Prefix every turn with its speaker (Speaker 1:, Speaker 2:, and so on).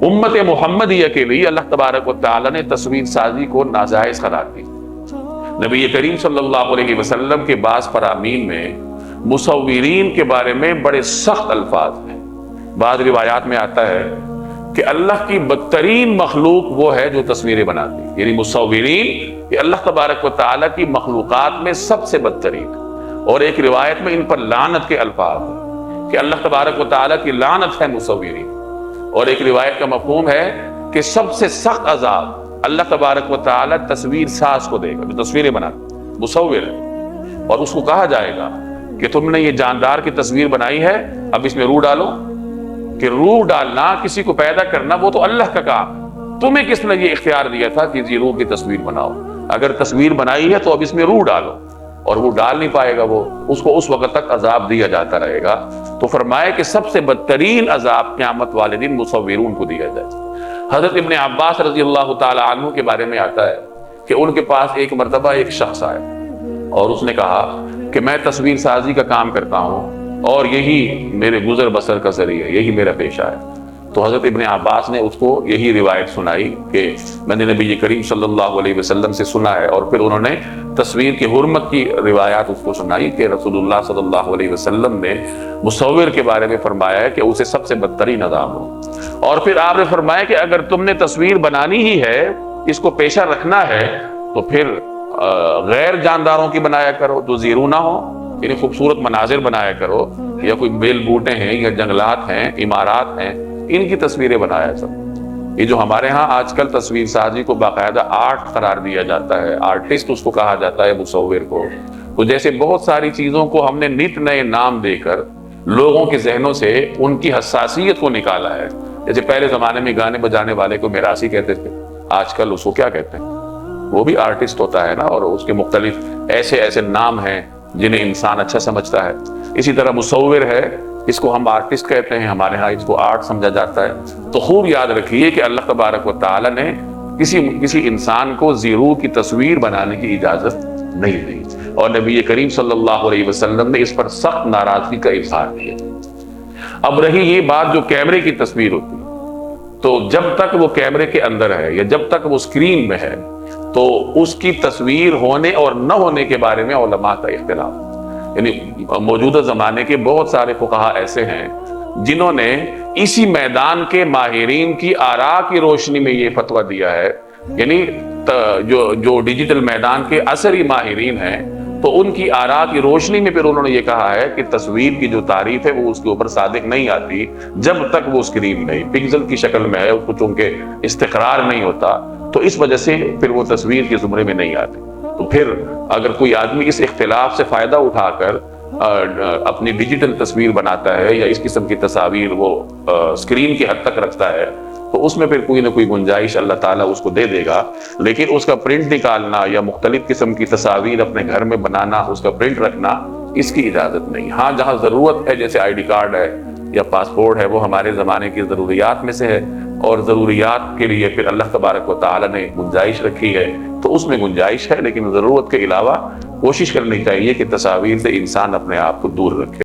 Speaker 1: امت محمدیہ کے لیے اللہ تبارک و تعالی نے تصویر سازی کو ناجائز قرار دی۔ نبی کریم صلی اللہ علیہ وسلم کے بعض فرامین میں مصورین کے بارے میں بڑے سخت الفاظ ہیں۔ بعض روایات میں آتا ہے کہ اللہ کی بدترین مخلوق وہ ہے جو تصویریں بناتی، یعنی مصورین یہ اللہ تبارک و تعالی کی مخلوقات میں سب سے بدترین۔ اور ایک روایت میں ان پر لعنت کے الفاظ ہیں کہ اللہ تبارک و تعالی کی لعنت ہے مصورین۔ اور ایک روایت کا مفہوم ہے کہ سب سے سخت عذاب اللہ تبارک و تعالی تصویر ساز کو دے گا، جو تصویریں بناتا مصور ہے، اور اس کو کہا جائے گا کہ تم نے یہ جاندار کی تصویر بنائی ہے، اب اس میں روح ڈالو۔ کہ روح ڈالنا، کسی کو پیدا کرنا، وہ تو اللہ کا کام ہے، تمہیں کس نے یہ اختیار دیا تھا کہ یہ روح کی تصویر بناؤ؟ اگر تصویر بنائی ہے تو اب اس میں روح ڈالو، اور وہ ڈال نہیں پائے گا، وہ اس کو اس وقت تک عذاب دیا جاتا رہے گا۔ تو فرمائے کہ سب سے بدترین عذاب قیامت والے دن مصورون کو دیا جائے۔ حضرت ابن عباس رضی اللہ تعالی عنہ کے بارے میں آتا ہے کہ ان کے پاس ایک مرتبہ ایک شخص آیا اور اس نے کہا کہ میں تصویر سازی کا کام کرتا ہوں اور یہی میرے گزر بسر کا ذریعہ، یہی میرا پیشہ ہے۔ تو حضرت ابن عباس نے اس کو یہی روایت سنائی کہ میں نے نبی کریم صلی اللہ علیہ وسلم سے سنا ہے، اور پھر انہوں نے تصویر کی حرمت کی روایات اس کو سنائی کہ رسول اللہ صلی اللہ علیہ وسلم نے مصور کے بارے میں فرمایا ہے کہ اسے سب سے بدترین عذاب ہو۔ اور پھر آپ نے فرمایا کہ اگر تم نے تصویر بنانی ہی ہے، اس کو پیشہ رکھنا ہے، تو پھر غیر جانداروں کی بنایا کرو جو زیرو نہ ہو، یعنی خوبصورت مناظر بنایا کرو، یا کوئی بیل بوٹے ہیں یا جنگلات ہیں، عمارات ہیں، ان کی تصویریں بنایا سب۔ یہ جو ہمارے ہاں آج کل تصویر سازی کو باقاعدہ آرٹ قرار دیا جاتا ہے، آرٹسٹ اس کو کہا جاتا ہے، مصور کو، تو جیسے بہت ساری چیزوں کو ہم نے نت نئے نام دے کر لوگوں کے ذہنوں سے ان کی حساسیت کو نکالا ہے۔ جیسے پہلے زمانے میں گانے بجانے والے کو میراثی کہتے تھے، آج کل اس کو کیا کہتے ہیں؟ وہ بھی آرٹسٹ ہوتا ہے نا، اور اس کے مختلف ایسے ایسے نام ہیں جنہیں انسان اچھا سمجھتا ہے۔ اسی طرح مصور ہے، اس کو ہم آرٹسٹ کہتے ہیں، ہمارے ہاں اس کو آرٹ سمجھا جاتا ہے۔ تو خوب یاد رکھیے کہ اللہ تبارک و تعالی نے کسی انسان کو زیرو کی تصویر بنانے کی اجازت نہیں دی، اور نبی کریم صلی اللہ علیہ وسلم نے اس پر سخت ناراضگی کا اظہار کیا۔ اب رہی یہ بات جو کیمرے کی تصویر ہوتی ہے، تو جب تک وہ کیمرے کے اندر ہے یا جب تک وہ سکرین میں ہے، تو اس کی تصویر ہونے اور نہ ہونے کے بارے میں علماء کا اختلاف، یعنی موجودہ زمانے کے بہت سارے فقہاء ایسے ہیں جنہوں نے اسی میدان کے ماہرین کی آراء کی روشنی میں یہ فتویٰ دیا ہے، یعنی جو ڈیجیٹل میدان کے عصری ماہرین ہیں، تو ان کی آراء کی روشنی میں پھر انہوں نے یہ کہا ہے کہ تصویر کی جو تعریف ہے وہ اس کے اوپر صادق نہیں آتی جب تک وہ اسکرین نہیں، پکسل کی شکل میں ہے، اس کو چونکہ استقرار نہیں ہوتا، تو اس وجہ سے پھر وہ تصویر کے زمرے میں نہیں آتی۔ تو پھر اگر کوئی آدمی اس اختلاف سے فائدہ اٹھا کر اپنی ڈیجیٹل تصویر بناتا ہے یا اس قسم کی تصاویر وہ اسکرین کی حد تک رکھتا ہے، تو اس میں پھر کوئی نہ کوئی گنجائش اللہ تعالیٰ اس کو دے دے گا، لیکن اس کا پرنٹ نکالنا یا مختلف قسم کی تصاویر اپنے گھر میں بنانا، اس کا پرنٹ رکھنا، اس کی اجازت نہیں۔ ہاں جہاں ضرورت ہے، جیسے آئی ڈی کارڈ ہے یا پاسپورٹ ہے، وہ ہمارے زمانے کی ضروریات میں سے ہے، اور ضروریات کے لیے پھر اللہ تبارک و تعالیٰ نے گنجائش رکھی ہے، تو اس میں گنجائش ہے، لیکن ضرورت کے علاوہ کوشش کرنی چاہیے کہ تصاویر سے انسان اپنے آپ کو دور رکھے۔